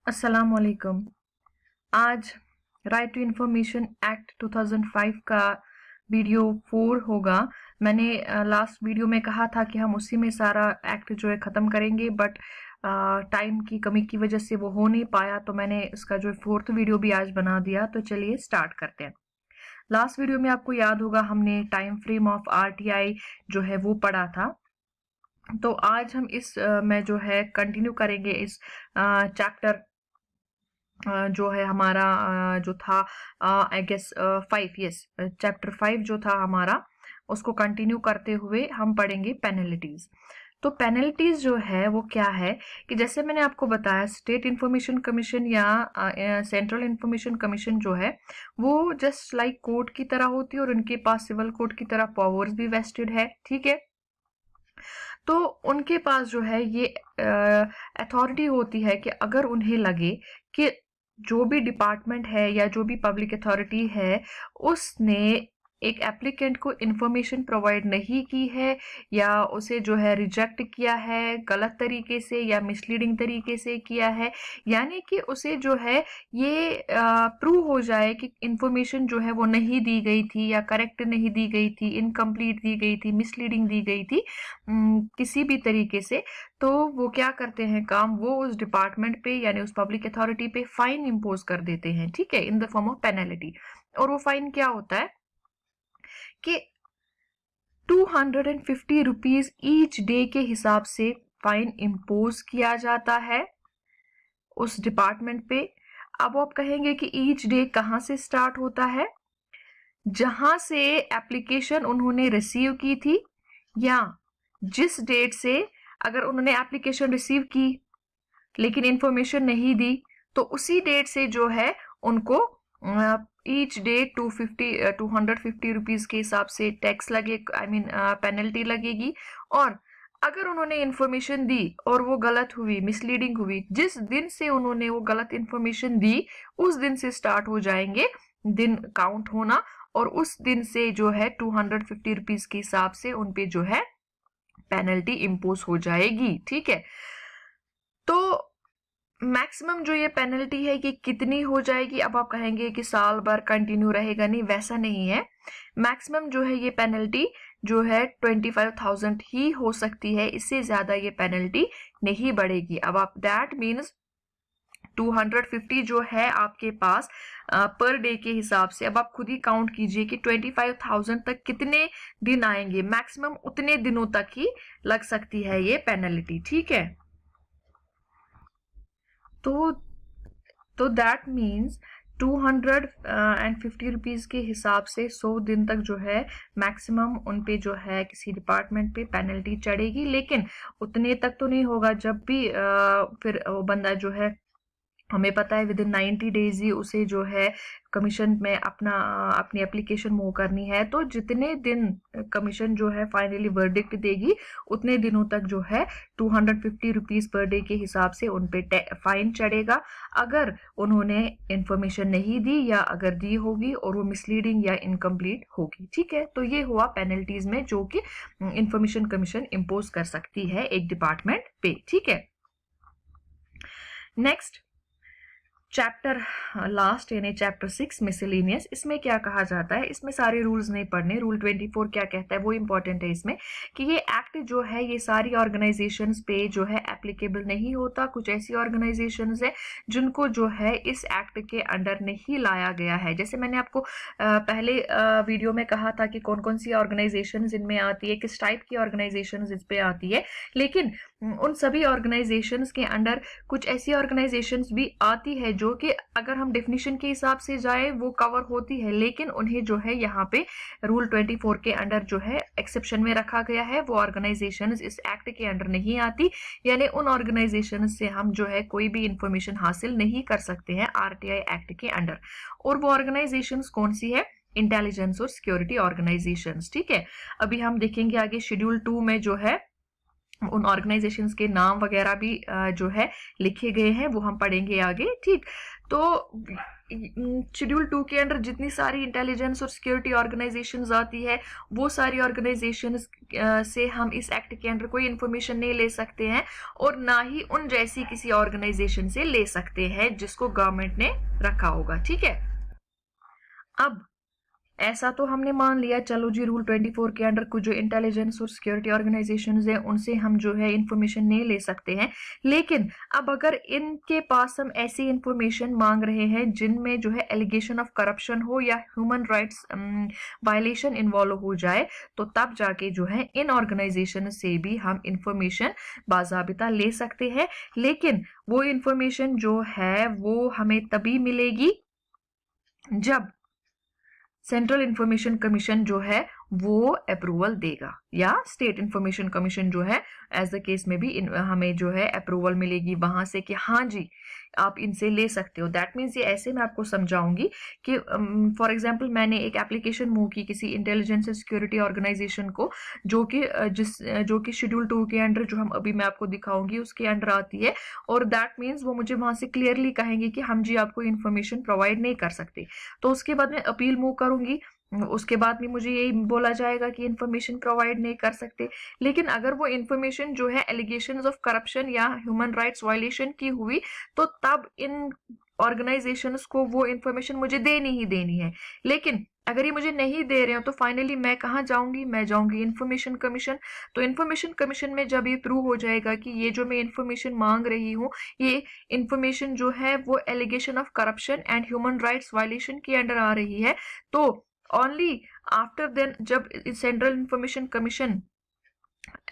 अस्सलाम वालेकुम। आज राइट टू इंफॉर्मेशन एक्ट 2005 का वीडियो 4 होगा। मैंने लास्ट वीडियो में कहा था कि हम उसी में सारा एक्ट जो है ख़त्म करेंगे, बट टाइम की कमी की वजह से वो हो नहीं पाया, तो मैंने इसका जो है 4th वीडियो भी आज बना दिया। तो चलिए स्टार्ट करते हैं। लास्ट वीडियो में आपको याद होगा हमने टाइम फ्रेम ऑफ आरटीआई जो है वो पढ़ा था। तो आज हम इस में जो है कंटिन्यू करेंगे इस चैप्टर जो है हमारा जो था आई गेस 5, यस, चैप्टर 5 जो था हमारा, उसको कंटिन्यू करते हुए हम पढ़ेंगे पेनल्टीज। तो पेनल्टीज जो है वो क्या है कि जैसे मैंने आपको बताया, स्टेट इंफॉर्मेशन कमीशन या सेंट्रल इंफॉर्मेशन कमीशन जो है वो जस्ट लाइक कोर्ट की तरह होती है और उनके पास सिविल कोर्ट की तरह पावर्स भी वेस्टेड है। ठीक है, तो उनके पास जो है ये अथॉरिटी होती है कि अगर उन्हें लगे कि जो भी डिपार्टमेंट है या जो भी पब्लिक अथॉरिटी है उसने एक एप्लीकेंट को इंफॉर्मेशन प्रोवाइड नहीं की है या उसे जो है रिजेक्ट किया है गलत तरीके से या मिसलीडिंग तरीके से किया है, यानी कि उसे जो है ये प्रूव हो जाए कि इंफॉर्मेशन जो है वो नहीं दी गई थी या करेक्ट नहीं दी गई थी, इनकम्प्लीट दी गई थी, मिसलीडिंग दी गई थी किसी भी तरीके से, तो वो क्या करते हैं काम, वो उस डिपार्टमेंट पे यानी उस पब्लिक अथॉरिटी पे फाइन इम्पोज कर देते हैं। ठीक है, in the form of penalty. और वो फाइन क्या होता है कि 250 रुपीज ईच डे के हिसाब से फाइन इम्पोज किया जाता है उस डिपार्टमेंट पे। अब आप कहेंगे कि ईच डे कहां से स्टार्ट होता है? जहां से एप्लीकेशन उन्होंने रिसीव की थी या जिस डेट से, अगर उन्होंने एप्लीकेशन रिसीव की लेकिन इंफॉर्मेशन नहीं दी, तो उसी डेट से जो है उनको ईच डे 250 रुपीज के हिसाब से टैक्स लगे, आई मीन पेनल्टी लगेगी। और अगर उन्होंने इंफॉर्मेशन दी और वो गलत हुई, मिसलीडिंग हुई, जिस दिन से उन्होंने वो गलत इंफॉर्मेशन दी उस दिन से स्टार्ट हो जाएंगे दिन काउंट होना, और उस दिन से जो है 250 रुपीज के हिसाब से उनपे जो है पेनल्टी इम्पोज हो जाएगी। ठीक है, तो मैक्सिमम जो ये पेनल्टी है कि कितनी हो जाएगी? अब आप कहेंगे कि साल भर कंटिन्यू रहेगा, नहीं, वैसा नहीं है। मैक्सिमम जो है ये पेनल्टी जो है 25,000 ही हो सकती है, इससे ज्यादा ये पेनल्टी नहीं बढ़ेगी। अब आप दैट मीन्स 250 जो है आपके पास पर डे के हिसाब से, अब आप खुद ही काउंट कीजिए कि 25,000 तक कितने दिन आएंगे, मैक्सिमम उतने दिनों तक ही लग सकती है ये पेनल्टी। ठीक है, तो दैट मीन्स 250 रुपीज के हिसाब से 100 दिन तक जो है मैक्सिमम उन पे जो है किसी डिपार्टमेंट पे पेनल्टी चढ़ेगी। लेकिन उतने तक तो नहीं होगा, जब भी फिर वो बंदा जो है, हमें पता है विद इन 90 डेज ही उसे जो है कमीशन में अपनी एप्लीकेशन मूव करनी है, तो जितने दिन कमीशन जो है फाइनली वर्डिक्ट देगी उतने दिनों तक जो है 250 रुपीज पर डे के हिसाब से उन पे फाइन चढ़ेगा अगर उन्होंने इंफॉर्मेशन नहीं दी या अगर दी होगी और वो मिसलीडिंग या इनकम्प्लीट होगी। ठीक है, तो ये हुआ पेनल्टीज में जो कि इंफॉर्मेशन कमीशन इम्पोज कर सकती है एक डिपार्टमेंट पे। ठीक है, नेक्स्ट चैप्टर लास्ट यानी चैप्टर 6 मिसलेनियस। इसमें क्या कहा जाता है, इसमें सारे रूल्स नहीं पढ़ने। रूल 24 क्या कहता है वो इंपॉर्टेंट है इसमें, कि ये एक्ट जो है ये सारी ऑर्गेनाइजेशंस पे जो है एप्लीकेबल नहीं होता। कुछ ऐसी ऑर्गेनाइजेशंस है जिनको जो है इस एक्ट के अंडर नहीं लाया गया है। जैसे मैंने आपको पहले वीडियो में कहा था कि कौन कौन सी ऑर्गेनाइजेशन इनमें आती है, किस टाइप की ऑर्गेनाइजेशन इस पे आती है, लेकिन उन सभी ऑर्गेनाइजेशंस के अंडर कुछ ऐसी ऑर्गेनाइजेशंस भी आती है जो कि अगर हम डेफिनेशन के हिसाब से जाए वो कवर होती है, लेकिन उन्हें जो है यहाँ पे रूल 24 के अंडर जो है एक्सेप्शन में रखा गया है। वो ऑर्गेनाइजेशंस इस एक्ट के अंडर नहीं आती, यानी उन ऑर्गेनाइजेशन से हम जो है कोई भी इंफॉर्मेशन हासिल नहीं कर सकते हैं आरटीआई एक्ट के अंडर। और वो ऑर्गेनाइजेशंस कौन सी है? इंटेलिजेंस और सिक्योरिटी ऑर्गेनाइजेशंस। ठीक है, अभी हम देखेंगे आगे शेड्यूल 2 में जो है उन ऑर्गेनाइजेशंस के नाम वगैरह भी जो है लिखे गए हैं, वो हम पढ़ेंगे आगे। ठीक, तो शेड्यूल 2 के अंदर जितनी सारी इंटेलिजेंस और सिक्योरिटी ऑर्गेनाइजेशंस आती है, वो सारी ऑर्गेनाइजेशंस से हम इस एक्ट के अंदर कोई इंफॉर्मेशन नहीं ले सकते हैं, और ना ही उन जैसी किसी ऑर्गेनाइजेशन से ले सकते हैं जिसको गवर्नमेंट ने रखा होगा। ठीक है, अब ऐसा तो हमने मान लिया, चलो जी रूल 24 के अंडर कुछ जो इंटेलिजेंस और सिक्योरिटी ऑर्गेनाइजेशंस हैं उनसे हम जो है इंफॉर्मेशन नहीं ले सकते हैं। लेकिन अब अगर इनके पास हम ऐसी इंफॉर्मेशन मांग रहे हैं जिनमें जो है एलिगेशन ऑफ करप्शन हो या ह्यूमन राइट्स वायलेशन इन्वॉल्व हो जाए, तो तब जाके जो है इन ऑर्गेनाइजेशन से भी हम इंफॉर्मेशन बाज़ाबिता ले सकते हैं। लेकिन वो इंफॉर्मेशन जो है वो हमें तभी मिलेगी जब सेंट्रल इंफॉर्मेशन कमीशन जो है वो अप्रूवल देगा, या स्टेट इंफॉर्मेशन कमीशन जो है एज द केस में भी हमें जो है अप्रूवल मिलेगी वहां से कि हाँ जी आप इनसे ले सकते हो। दैट मीन्स ये ऐसे मैं आपको समझाऊंगी कि फॉर एग्जांपल मैंने एक एप्लीकेशन मूव की किसी इंटेलिजेंस एंड सिक्योरिटी ऑर्गेनाइजेशन को, जो कि शेड्यूल 2 के अंडर, जो हम अभी मैं आपको दिखाऊंगी उसके अंडर आती है, और दैट मीन्स वो मुझे वहां से क्लियरली कहेंगे कि हम जी आपको इन्फॉर्मेशन प्रोवाइड नहीं कर सकते। तो उसके बाद मैं अपील मूव करूंगी, उसके बाद भी मुझे यही बोला जाएगा कि इंफॉर्मेशन प्रोवाइड नहीं कर सकते। लेकिन अगर वो इंफॉर्मेशन जो है एलिगेशंस ऑफ करप्शन या ह्यूमन राइट्स वायलेशन की हुई, तो तब इन ऑर्गेनाइजेशंस को वो इंफॉर्मेशन मुझे देनी ही देनी है। लेकिन अगर ये मुझे नहीं दे रहे हो तो फाइनली मैं कहाँ जाऊंगी, मैं जाऊंगी इंफॉर्मेशन कमीशन। तो इंफॉर्मेशन कमीशन में जब ये प्रूव हो जाएगा कि ये जो मैं इंफॉर्मेशन मांग रही हूँ, ये इंफॉर्मेशन जो है वो allegation of corruption and human rights violation के अंडर आ रही है, तो ओनली आफ्टर देन जब सेंट्रल इंफॉर्मेशन कमीशन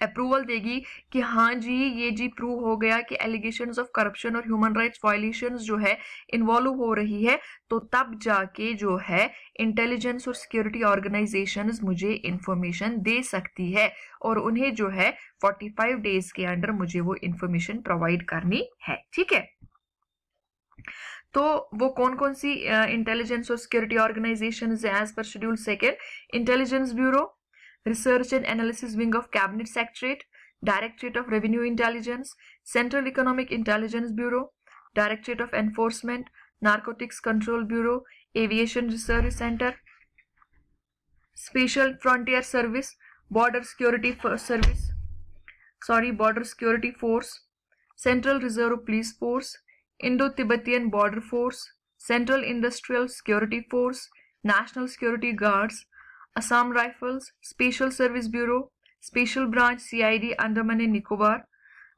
अप्रूवल देगी कि हाँ जी ये जी प्रूव हो गया कि एलिगेशंस ऑफ करप्शन और ह्यूमन राइट्स वायलेशंस जो है इन्वॉल्व हो रही है, तो तब जाके जो है इंटेलिजेंस और सिक्योरिटी ऑर्गेनाइजेशंस मुझे इंफॉर्मेशन दे सकती है, और उन्हें जो है 45 डेज के अंडर मुझे वो इंफॉर्मेशन प्रोवाइड करनी है। ठीक है, तो वो कौन कौन सी इंटेलिजेंस और सिक्योरिटी ऑर्गेनाइजेशन एज पर schedule 2, intelligence bureau, research and analysis wing of cabinet secretariat, directorate of revenue intelligence, central economic intelligence bureau, directorate of enforcement, narcotics control bureau, aviation research centre, special frontier service, border security force, central reserve police force, Indo-Tibetan Border Force, Central Industrial Security Force, National Security Guards, Assam Rifles, Special Service Bureau, Special Branch CID Andaman and Nicobar,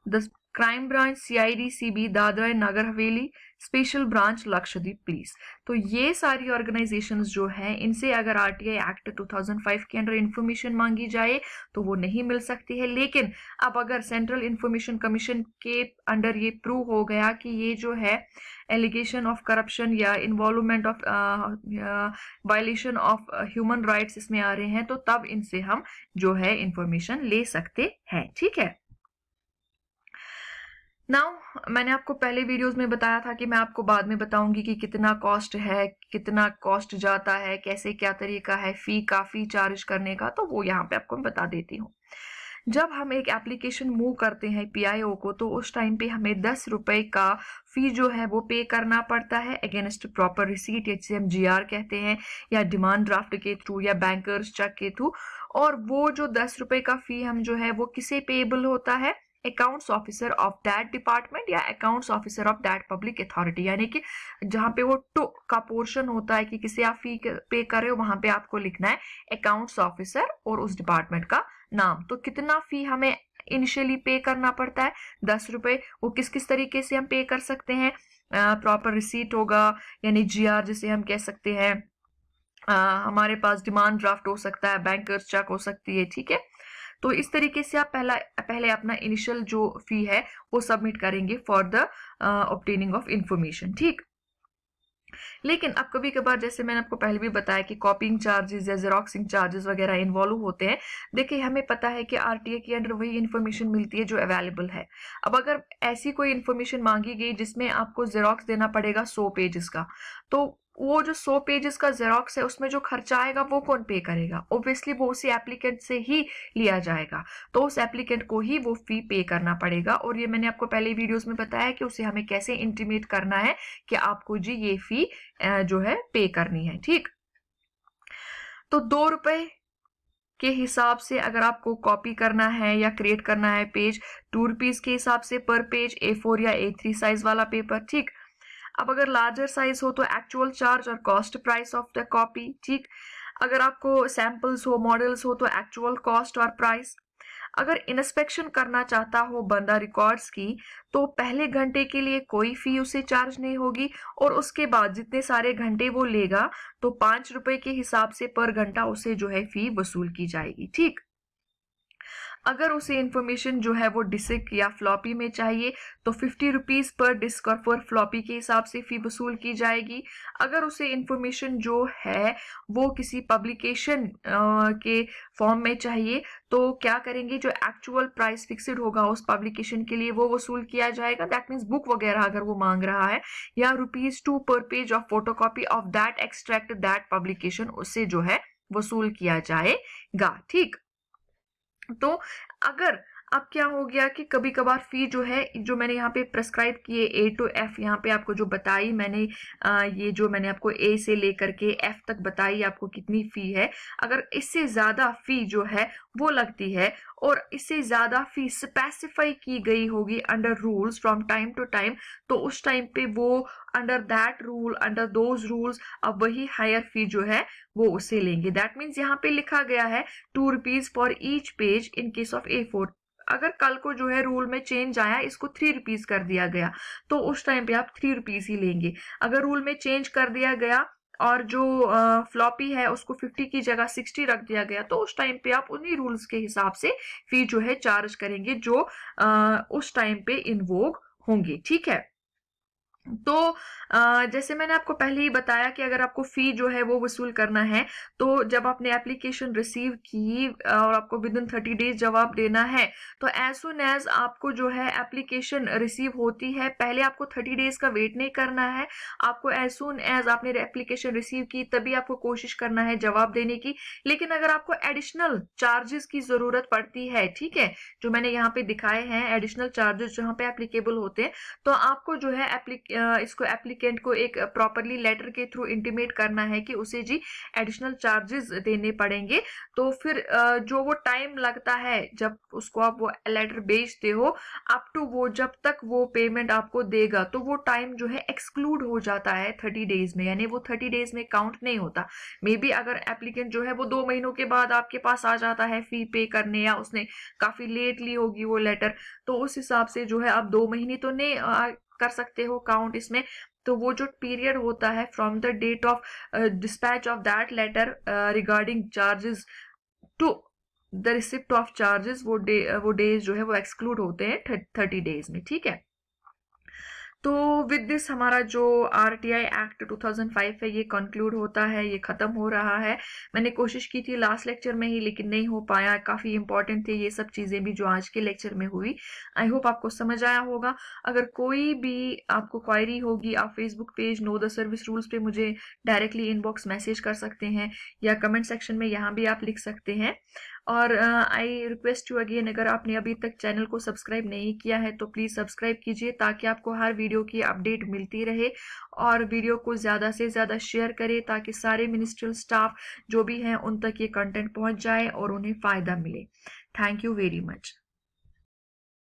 the Crime Branch CID CB Dadra and Nagar Haveli, special branch Lakshadweep police. तो ये सारी organisations जो हैं इनसे अगर RTI act 2005 के under information मांगी जाए तो वो नहीं मिल सकती है। लेकिन अब अगर सेंट्रल इंफॉर्मेशन कमीशन के अंडर ये प्रूव हो गया कि ये जो है एलिगेशन ऑफ करप्शन या involvement of violation of human rights इसमें आ रहे हैं, तो तब इनसे हम जो है इंफॉर्मेशन ले सकते हैं। ठीक है, नाउ मैंने आपको पहले वीडियोस में बताया था कि मैं आपको बाद में बताऊंगी कि कितना कॉस्ट है, कितना कॉस्ट जाता है, कैसे क्या तरीका है फी चार्ज करने का, तो वो यहाँ पे आपको मैं बता देती हूँ। जब हम एक एप्लीकेशन मूव करते हैं पीआईओ को, तो उस टाइम पे हमें 10 रुपए का फी जो है वो पे करना पड़ता है अगेंस्ट प्रॉपर रिसीट, जिसे हम जीआर कहते हैं, या डिमांड ड्राफ्ट के थ्रू या बैंकर्स चेक के थ्रू। और वो जो 10 रुपए का फी हम जो है वो किसे पेएबल होता है, accounts officer of that department या accounts officer of that public authority. यानी कि जहां पे वो टू का पोर्शन होता है कि किसे आप फी पे कर रहे हो, वहां पे आपको लिखना है अकाउंट्स ऑफिसर और उस डिपार्टमेंट का नाम। तो कितना फी हमें इनिशियली पे करना पड़ता है, 10 रुपए। वो किस किस तरीके से हम पे कर सकते हैं, प्रॉपर रिसीट होगा यानी जीआर जिसे हम कह सकते हैं, हमारे पास डिमांड ड्राफ्ट हो सकता है, बैंकर्स चेक हो सकती है। ठीक है, तो इस तरीके से आप पहले अपना इनिशियल जो फी है वो सबमिट करेंगे for the obtaining of information. ठीक, लेकिन अब कभी कभार जैसे मैंने आपको पहले भी बताया कि कॉपिंग चार्जेस या जेरोक्सिंग चार्जेस वगैरह इन्वॉल्व होते हैं। देखिए हमें पता है कि आरटीए के अंडर वही इन्फॉर्मेशन मिलती है जो अवेलेबल है। अब अगर ऐसी कोई इन्फॉर्मेशन मांगी गई जिसमें आपको जेरोक्स देना पड़ेगा 100 पेजेस का, तो वो जो 100 पेजेस का जेरोक्स है उसमें जो खर्चा आएगा वो कौन पे करेगा? ऑब्वियसली वो उसी एप्लीकेंट से ही लिया जाएगा, तो उस एप्लीकेंट को ही वो फी पे करना पड़ेगा। और ये मैंने आपको पहले वीडियोस में बताया कि उसे हमें कैसे इंटीमेट करना है कि आपको जी ये फी जो है पे करनी है। ठीक, तो 2 रुपए के हिसाब से अगर आपको कॉपी करना है या क्रिएट करना है पेज, 2 रुपीज के हिसाब से पर पेज, A4 या A3 साइज वाला पेपर। ठीक, अब अगर लार्जर साइज हो तो एक्चुअल चार्ज और cost price of the copy. ठीक, अगर आपको सैंपल्स हो, मॉडल्स हो तो एक्चुअल कॉस्ट और प्राइस। अगर इंस्पेक्शन करना चाहता हो बंदा रिकॉर्ड्स की तो पहले घंटे के लिए कोई फी उसे चार्ज नहीं होगी, और उसके बाद जितने सारे घंटे वो लेगा तो 5 रुपए के हिसाब से पर घंटा उसे जो है फी वसूल की जाएगी। ठीक, अगर उसे इंफॉर्मेशन जो है वो डिस्क या फ्लॉपी में चाहिए तो 50 रुपीज पर डिस्क और पर फ्लॉपी के हिसाब से फी वसूल की जाएगी। अगर उसे इंफॉर्मेशन जो है वो किसी पब्लिकेशन के फॉर्म में चाहिए तो क्या करेंगे, जो एक्चुअल प्राइस फिक्स्ड होगा उस पब्लिकेशन के लिए वो वसूल किया जाएगा। दैट मीन्स बुक वगैरह अगर वो मांग रहा है, या ₹2 पर page of photocopy of that extract that publication, उससे जो है वसूल किया जाएगा। ठीक, तो अगर अब क्या हो गया कि कभी कभार फी जो है, जो मैंने यहाँ पे प्रेस्क्राइब किए A to F, यहाँ पे आपको जो बताई मैंने ये जो मैंने आपको A से लेकर के F तक बताई आपको कितनी फी है, अगर इससे ज्यादा फी जो है वो लगती है और इससे ज्यादा फी स्पेसिफाई की गई होगी under rules from time to time, तो उस टाइम पे वो under that rule, under those rules, अब वही हायर फी जो है वो उसे लेंगे। दैट मीन्स यहाँ पे लिखा गया है 2 rupees for each page in case of A4। अगर कल को जो है रूल में चेंज आया, इसको 3 रुपीज कर दिया गया, तो उस टाइम पे आप 3 रुपीज ही लेंगे। अगर रूल में चेंज कर दिया गया और जो फ्लॉपी है उसको 50 की जगह 60 रख दिया गया, तो उस टाइम पे आप उन्हीं रूल्स के हिसाब से फी जो है चार्ज करेंगे जो उस टाइम पे इन्वोग होंगे। ठीक है, तो जैसे मैंने आपको पहले ही बताया कि अगर आपको फी जो है वो वसूल करना है तो जब आपने एप्लीकेशन रिसीव की और आपको विद इन 30 डेज जवाब देना है, तो एज सुन एज आपको जो है एप्लीकेशन रिसीव होती है, पहले आपको 30 डेज का वेट नहीं करना है। आपको एज सुन एज आपने एप्लीकेशन रिसीव की तभी आपको कोशिश करना है जवाब देने की। लेकिन अगर आपको एडिशनल चार्जेस की जरूरत पड़ती है, ठीक है, जो मैंने यहाँ पे दिखाए हैं एडिशनल चार्जेस जहाँ पे एप्लीकेबल होते हैं, तो आपको जो है इसको एप्लीकेंट को एक प्रॉपरली लेटर के थ्रू इंटीमेट करना है कि उसे जी एडिशनल चार्जेस देने पड़ेंगे। तो फिर जो वो टाइम लगता है जब उसको आप वो लेटर भेजते हो अप टू वो जब तक वो पेमेंट आपको देगा, तो वो टाइम जो है एक्सक्लूड हो जाता है 30 डेज में, यानी वो 30 डेज में काउंट नहीं होता। मे बी अगर एप्लीकेंट जो है वो 2 महीनों के बाद आपके पास आ जाता है फी पे करने, या उसने काफी लेट ली होगी वो लेटर, तो उस हिसाब से जो है आप 2 महीने तो नहीं कर सकते हो काउंट इसमें। तो वो जो पीरियड होता है from the date of dispatch of that letter regarding charges to the receipt of charges, वो डेज जो है वो एक्सक्लूड होते हैं 30 डेज में। ठीक है, तो विद दिस हमारा जो RTI एक्ट 2005 है ये कंक्लूड होता है, ये खत्म हो रहा है। मैंने कोशिश की थी लास्ट लेक्चर में ही लेकिन नहीं हो पाया, काफी इंपॉर्टेंट थे ये सब चीजें भी जो आज के लेक्चर में हुई। आई होप आपको समझ आया होगा। अगर कोई भी आपको क्वायरी होगी आप Facebook page know the service rules पे मुझे डायरेक्टली इनबॉक्स मैसेज कर सकते हैं, या कमेंट सेक्शन में यहाँ भी आप लिख सकते हैं। और आई रिक्वेस्ट यू अगेन, अगर आपने अभी तक चैनल को सब्सक्राइब नहीं किया है तो प्लीज सब्सक्राइब कीजिए ताकि आपको हर वीडियो की अपडेट मिलती रहे, और वीडियो को ज्यादा से ज्यादा शेयर करें ताकि सारे मिनिस्ट्रियल स्टाफ जो भी हैं उन तक ये कंटेंट पहुंच जाए और उन्हें फायदा मिले। Thank you very much.